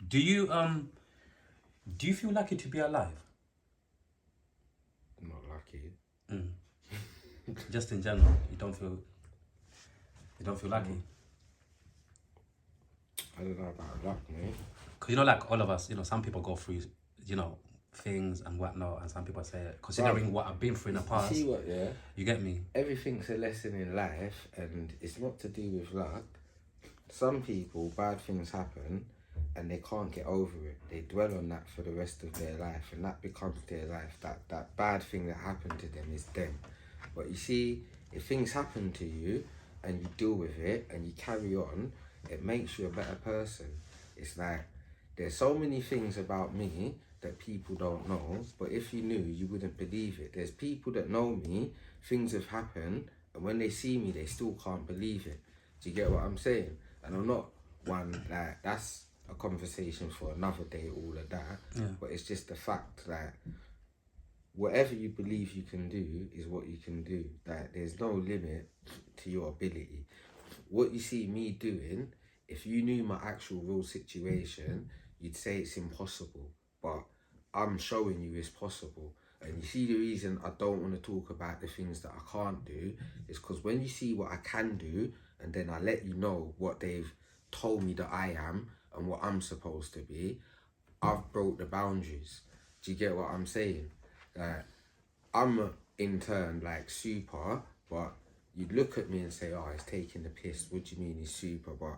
Do you feel lucky to be alive? I'm not lucky. Just in general, you don't feel lucky. I don't know about luck, mate. Cause like all of us, some people go through, things and whatnot, and some people say, considering what I've been through in the past. You see what? Yeah. You get me? Everything's a lesson in life, and it's not to do with luck. Some people, bad things happen, and they can't get over it. They dwell on that for the rest of their life, and that becomes their life. That bad thing that happened to them is them. But you see, if things happen to you, and you deal with it, and you carry on, it makes you a better person. It's like, there's so many things about me that people don't know, but if you knew, you wouldn't believe it. There's people that know me, things have happened, and when they see me, they still can't believe it. Do you get what I'm saying? And I'm not one, like, that's a conversation for another day, all of that. Yeah. But it's just the fact that whatever you believe you can do is what you can do. Like, there's no limit to your ability. What you see me doing, if you knew my actual real situation, you'd say it's impossible. But I'm showing you it's possible. And you see the reason I don't want to talk about the things that I can't do is because when you see what I can do, and then I let you know what they've told me that I am and what I'm supposed to be, I've broke the boundaries. Do you get what I'm saying? Like, I'm in turn like super, but you'd look at me and say, oh, he's taking the piss. What do you mean he's super? But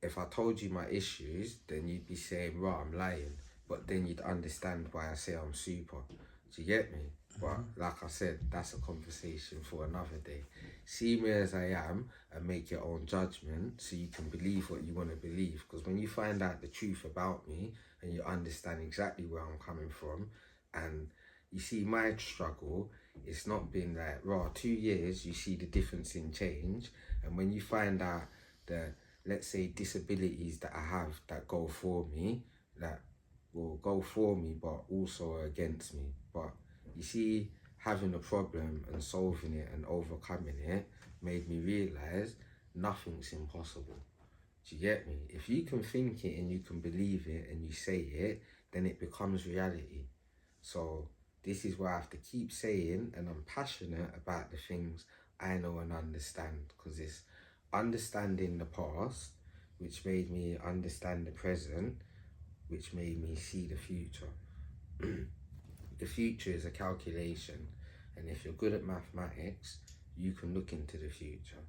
if I told you my issues, then you'd be saying, right, I'm lying. But then you'd understand why I say I'm super. Do you get me? But like I said, that's a conversation for another day. See me as I am and make your own judgment so you can believe what you want to believe. Because when you find out the truth about me and you understand exactly where I'm coming from, and you see my struggle, it's not been like, raw, 2 years, you see the difference in change. And when you find out the, let's say, disabilities that I have that go for me, that will go for me, but also against me. But you see, having a problem and solving it and overcoming it made me realise nothing's impossible. Do you get me? If you can think it and you can believe it and you say it, then it becomes reality. So this is why I have to keep saying, and I'm passionate about the things I know and understand, because it's understanding the past, which made me understand the present, which made me see the future. The future is a calculation, and if you're good at mathematics, you can look into the future.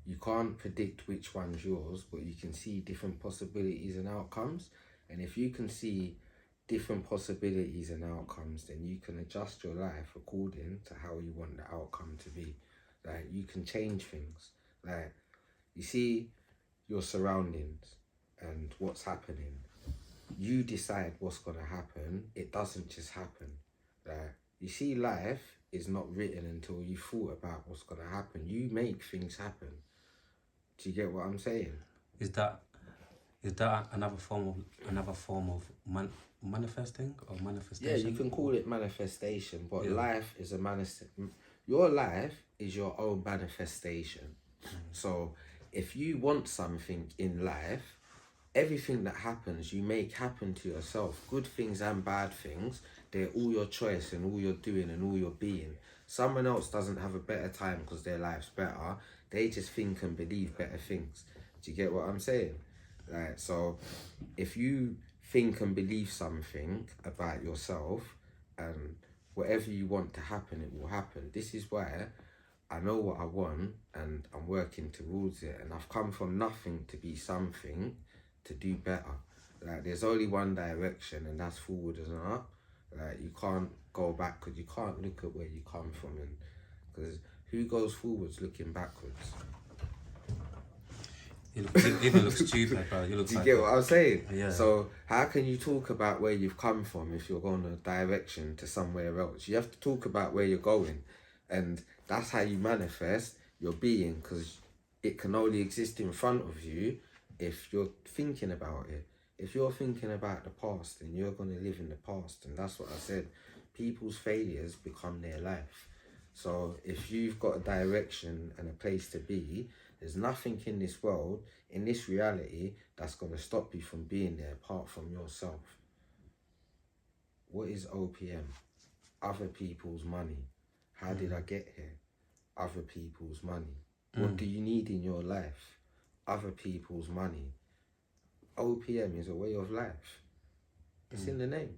You can't predict which one's yours, but you can see different possibilities and outcomes. And if you can see different possibilities and outcomes, then you can adjust your life according to how you want the outcome to be. Like, you can change things. Like, you see your surroundings and what's happening. You decide what's going to happen. It doesn't just happen. Like, you see, life is not written until you thought about what's going to happen. You make things happen. Do you get what I'm saying? Is that another form of manifesting or manifestation? Yeah, you can call it manifestation, but life is a your life is your own manifestation. So if you want something in life, everything that happens, you make happen to yourself. Good things and bad things, they're all your choice and all you're doing and all you're being. Someone else doesn't have a better time because their life's better. They just think and believe better things. Do you get what I'm saying? Like, so if you think and believe something about yourself, and whatever you want to happen, it will happen. This is why I know what I want and I'm working towards it, and I've come from nothing to be something to do better. Like, there's only one direction, and that's forward and up. Like, you can't go back because you can't look at where you come from, and because who goes forwards looking backwards? He even looks stupid, bro. Do you get what I'm saying? Yeah. So how can you talk about where you've come from if you're going a direction to somewhere else? You have to talk about where you're going, and that's how you manifest your being, because it can only exist in front of you if you're thinking about it. If you're thinking about the past, then you're going to live in the past, and that's what I said. People's failures become their life. So if you've got a direction and a place to be, There's nothing in this world, in this reality, that's going to stop you from being there apart from yourself. What is OPM? Other people's money. How did I get here? Other people's money. What do you need in your life? Other people's money. OPM is a way of life. It's in the name.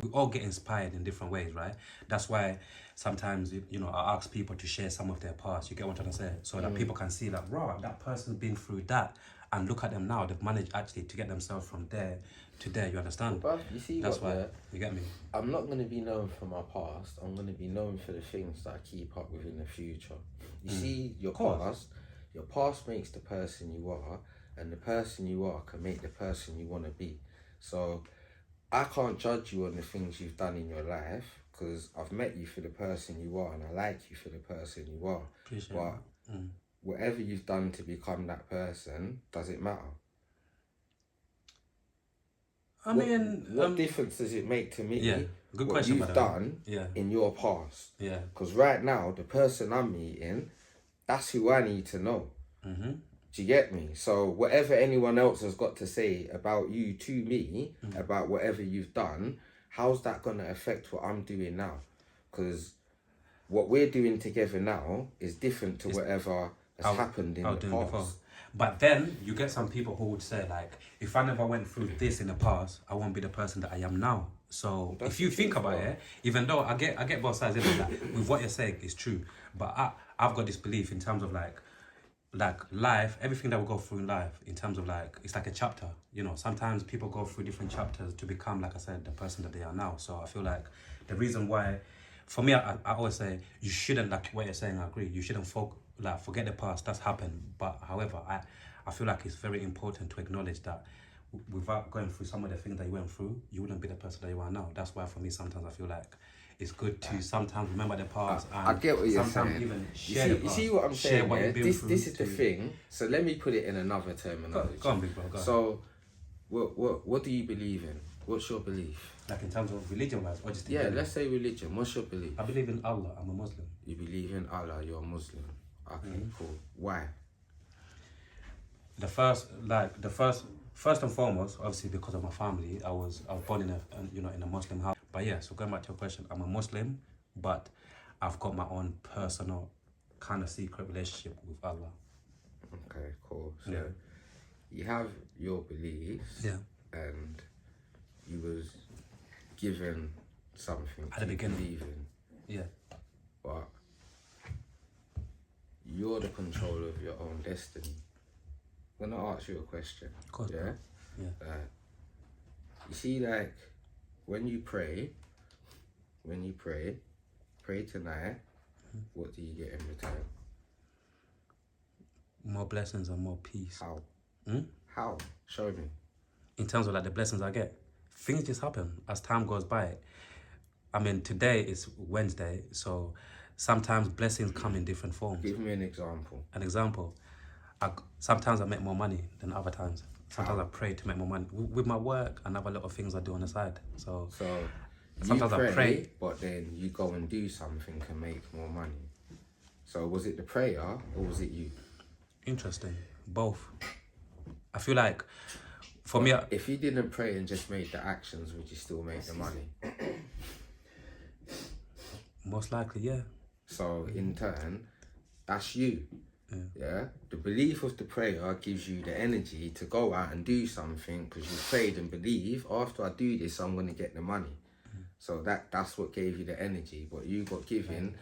We all get inspired in different ways, right? That's why sometimes, you know, I ask people to share some of their past. You get what I'm trying to say? So that people can see that, raw, that person's been through that. And look at them now. They've managed actually to get themselves from there to there. You understand? But you see, that's why, you get me? I'm not going to be known for my past. I'm going to be known for the things that I keep up with in the future. You see, your past makes the person you are, and the person you are can make the person you want to be. So I can't judge you on the things you've done in your life, because I've met you for the person you are and I like you for the person you are. But whatever you've done to become that person, does it matter? I mean... What difference does it make to me good what question, you've done in your past? Yeah. Because right now, the person I'm meeting, that's who I need to know. Do you get me? So whatever anyone else has got to say about you to me, about whatever you've done, how's that going to affect what I'm doing now? Because what we're doing together now is different to whatever has happened in the past. Before. But then you get some people who would say, like, if I never went through this in the past, I won't be the person that I am now. So if you think about it, even though I get both sides of it, like, with what you're saying is true, but I've got this belief in terms of like life, everything that we go through in life, in terms of like, it's like a chapter, you know. Sometimes people go through different chapters to become, like I said, the person that they are now. So I feel like the reason why, for me, I always say, you shouldn't, like what you're saying, I agree, you shouldn't forget the past, that's happened. But however, I feel like it's very important to acknowledge that without going through some of the things that you went through, you wouldn't be the person that you are now. That's why for me, sometimes I feel like it's good to sometimes remember the past. And I get what you're sometimes saying. Even share the past. You see what I'm saying? What this is the thing. So let me put it in another terminology. Go on, big bro. Go on. So, what do you believe in? What's your belief? Like in terms of religion-wise, or just let's say religion. What's your belief? I believe in Allah. I'm a Muslim. You believe in Allah. You're a Muslim. Okay, cool. Why? First and foremost, obviously because of my family, I was born in a Muslim house. But yeah, so going back to your question, I'm a Muslim, but I've got my own personal kind of secret relationship with Allah. Okay, cool. So you have your beliefs, and you was given something at the beginning. Believe in. But you're the controller of your own destiny. I'm gonna ask you a question. Of course. Yeah. You see, like when you pray tonight, what do you get in return? More blessings and more peace. How? How? Show me. In terms of like the blessings I get, things just happen as time goes by. I mean, today is Wednesday, so sometimes blessings come in different forms. Give me an example. An example. Sometimes I make more money than other times. Sometimes I pray to make more money with my work and other little things I do on the side. So sometimes I pray, but then you go and do something to make more money. So was it the prayer or was it you? Interesting. Both. I feel like for me, if you didn't pray and just made the actions, would you still make the money? Most likely, yeah. So in turn, that's you. Yeah. The belief of the prayer gives you the energy to go out and do something because you prayed and believe, after I do this, I'm going to get the money. So that's what gave you the energy. But you got given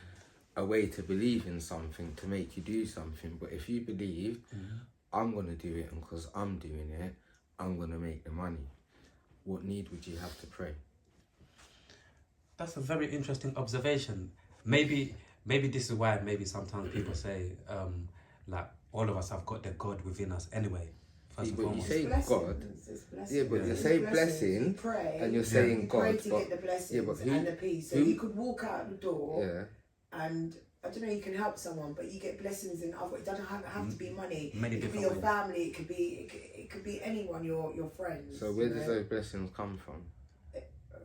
a way to believe in something to make you do something. But if you believe, I'm going to do it, and because I'm doing it, I'm going to make the money, what need would you have to pray? That's a very interesting observation. Maybe this is why sometimes people say, like, all of us have got the God within us anyway. First and foremost. You say God, but you say blessing, pray, and you're saying God. Pray to get the blessings and the peace. So you could walk out the door, and I don't know, you can help someone, but you get blessings in other. It doesn't have to be money. Many it could be your family. It could be anyone. Your friends. So where does those blessings come from?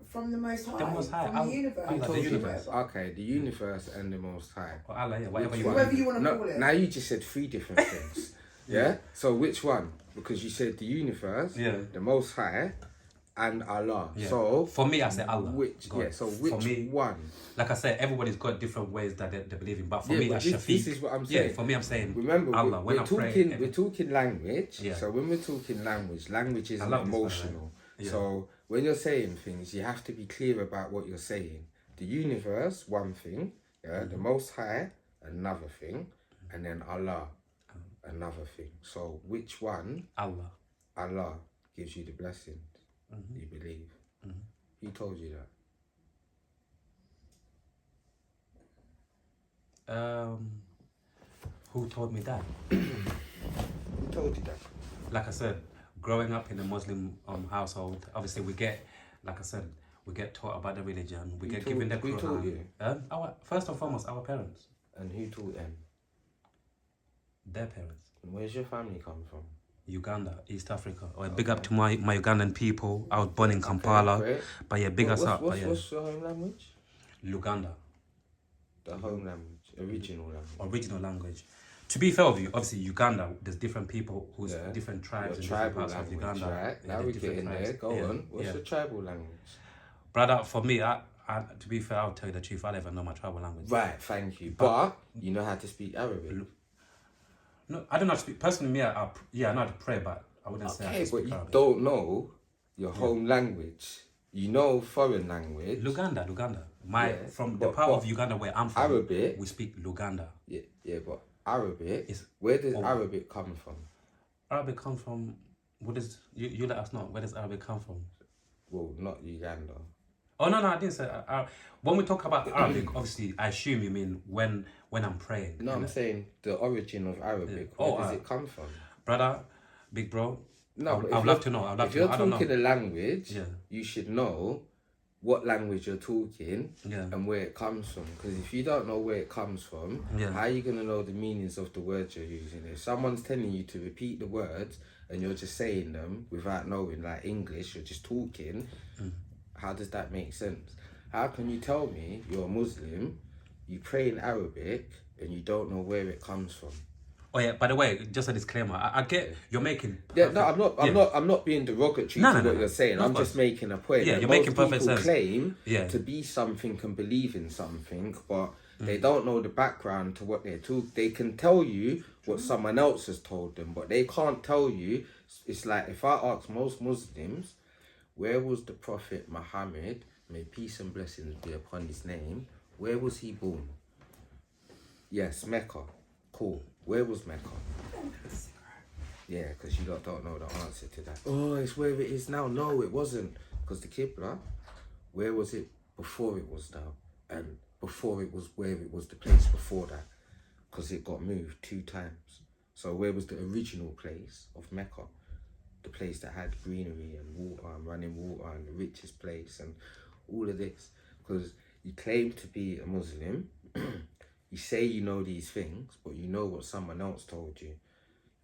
from the Most High. The Most High. From the universe. Allah, the universe. Okay, the universe and the Most High. Or Allah, yeah, whatever you Whoever want. you want to call it. Now you just said 3 different things. Yeah? So which one? Because you said the universe, the Most High, and Allah. Yeah. So for me, I say Allah. Which God. so which for me, one? Like I said, everybody's got different ways that they believe in. But for me, as this Shafiq, is what I'm saying. Yeah, for me, I'm saying remember Allah. we're talking language. Yeah. So when we're talking language is emotional. Yeah. So when you're saying things, you have to be clear about what you're saying. The universe, one thing. Yeah. The Most High, another thing, and then Allah, another thing. So which one? Allah gives you the blessings. You believe. Who told you that? Who told me that? Who told you that? Like I said, growing up in a Muslim household, obviously we get, like I said, we get taught about the religion. We get given the Quran. Who taught you? First and foremost, our parents. And who taught them? Their parents. And where's your family come from? Uganda, East Africa. Big up to my Ugandan people. I was born in Kampala. Great. But yeah, big us up. What's your home language? Luganda. The home language, original language. Original language. To be fair with you, obviously Uganda, there's different people who's different tribes in different parts of Uganda. Right? Now we get in there. Go on. What's your tribal language? Brother, for me, I to be fair, I'll tell you the truth. I don't even know my tribal language. Right, thank you. But you know how to speak Arabic. No, I don't know how to speak. Personally, me, I know how to pray, but I wouldn't say I can speak but Arabic. you don't know your home language. You know foreign language. Luganda. From the part of Uganda where I'm from, Arabic. we speak Luganda. Yeah, but Arabic. Where does Arabic come from? Arabic comes from. What is you let us know? Where does Arabic come from? Well, not Uganda. Oh no, I didn't say. When we talk about Arabic, obviously, I assume you mean when I'm praying. No, I'm saying the origin of Arabic. Where does it come from, brother? Big bro. No, I'd love to know. If you're talking a language, you should know what language you're talking and where it comes from. Because if you don't know where it comes from, how are you gonna know the meanings of the words you're using? If someone's telling you to repeat the words and you're just saying them without knowing, like English, you're just talking. How does that make sense? How can you tell me you're a Muslim, you pray in Arabic, and you don't know where it comes from? Oh yeah. By the way, just a disclaimer. I get you're making. Perfect, I'm not being derogatory to what you're saying. I'm just making a point. Yeah, you're making perfect sense. Claim to be something and believe in something, but they don't know the background to what they're talking. They can tell you what someone else has told them, but they can't tell you. It's like if I ask most Muslims, where was the Prophet Muhammad, may peace and blessings be upon his name, where was he born? Yes, Mecca. Cool. Where was Mecca? Yeah, because you don't know the answer to that. Oh, it's where it is now. No, it wasn't. Because the Qibla, where was it before it was now? And before it was where it was the place before that. Because it got moved 2 times. So where was the original place of Mecca? The place that had greenery and water and running water and the richest place and all of this. Because you claim to be a Muslim, you say you know these things, but you know what someone else told you.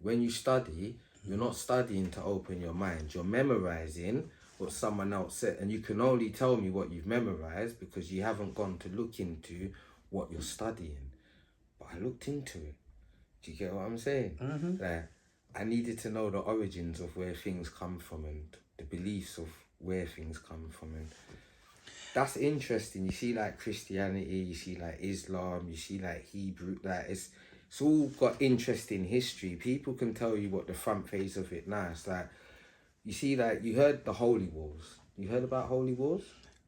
When you study, you're not studying to open your mind. You're memorizing what someone else said. And you can only tell me what you've memorized because you haven't gone to look into what you're studying. But I looked into it. Do you get what I'm saying? Like, I needed to know the origins of where things come from and the beliefs of where things come from. And that's interesting. You see like Christianity, you see like Islam, you see like Hebrew, like it's all got interesting history. People can tell you what the front face of it now. It's like, you see like, you heard the Holy Wars. You heard about Holy Wars?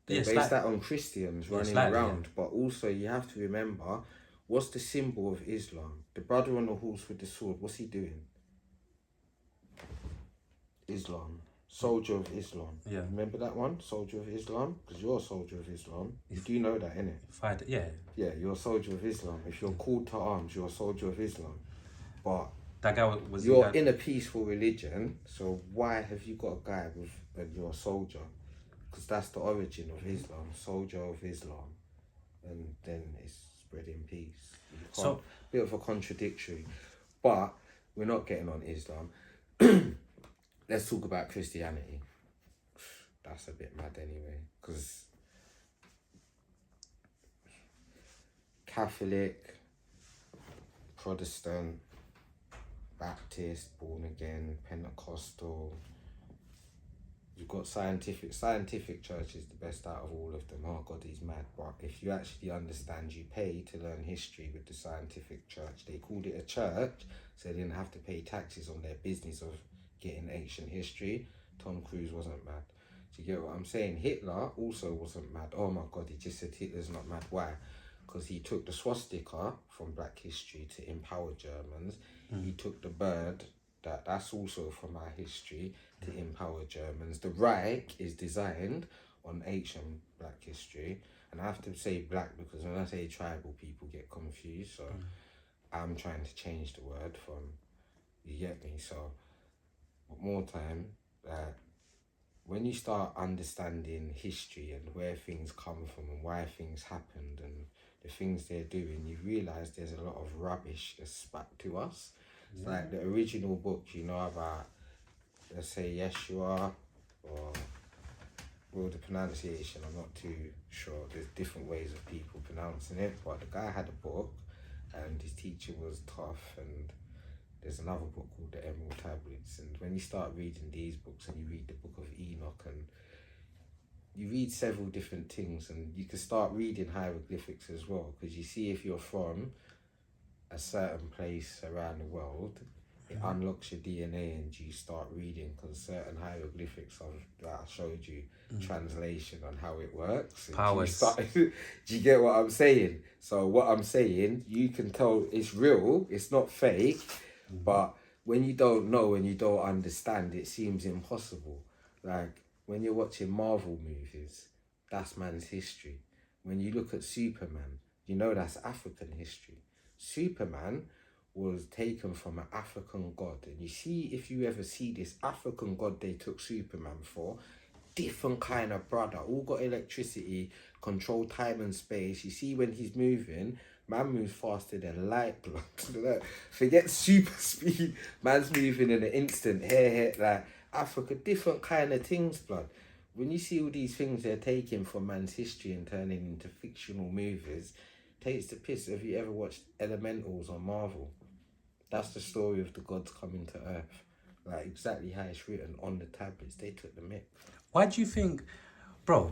They based that on Christians running around. But also you have to remember, what's the symbol of Islam? The brother on the horse with the sword, what's he doing? Islam. Soldier of Islam. Yeah. Remember that one? Soldier of Islam? Because you're a soldier of Islam. You do know that, innit? Yeah, you're a soldier of Islam. If you're called to arms, you're a soldier of Islam. But that guy was you're in a peaceful religion, so why have you got a guy with you're a soldier? Because that's the origin of Islam. Soldier of Islam. And then it's spreading peace. So bit of a contradictory. But we're not getting on Islam. Let's talk about Christianity. that's a bit mad anyway. Because Catholic, Protestant, Baptist, born again, Pentecostal. You've got scientific church is the best out of all of them. Oh God, he's mad. But if you actually understand, you pay to learn history with the scientific church. They called it a church, so they didn't have to pay taxes on their business of getting ancient history. Tom Cruise wasn't mad. Do you get what I'm saying? Hitler also wasn't mad. Oh my God, he just said Hitler's not mad. Why? Because he took the swastika from black history to empower Germans. He took the bird, that's also from our history, to empower Germans. The Reich is designed on ancient black history. And I have to say black because when I say tribal, people get confused. So I'm trying to change the word from, you get me? So more time, when you start understanding history and where things come from and why things happened and the things they're doing, you realise there's a lot of rubbish that's spat to us. It's like the original books, you know, about, let's say, Yeshua, or, well, the pronunciation, I'm not too sure. There's different ways of people pronouncing it, but the guy had a book and his teacher was tough, and there's another book called the Emerald Tablets. And when you start reading these books and you read the Book of Enoch and you read several different things, and you can start reading hieroglyphics as well, because you see if you're from a certain place around the world, it unlocks your DNA and you start reading, because certain hieroglyphics that I showed you translation on how it works. Powers. Do you get what I'm saying? So what I'm saying, you can tell it's real, it's not fake, but when you don't know and you don't understand, it seems impossible. Like when you're watching Marvel movies, that's man's history. When you look at Superman, you know that's African history. Superman was taken from an African god, and you see, if you ever see this African god they took Superman for, different kind of brother, all got electricity, control time and space. You see when he's moving, man moves faster than light, blood. Forget super speed, man's moving in an instant. Here, like Africa, different kind of things, blood. When you see all these things they're taking from man's history and turning into fictional movies, takes the piss. Have you ever watched Elementals on Marvel? That's the story of the gods coming to Earth. Like exactly how it's written on the tablets. They took the mick. Why do you think, bro,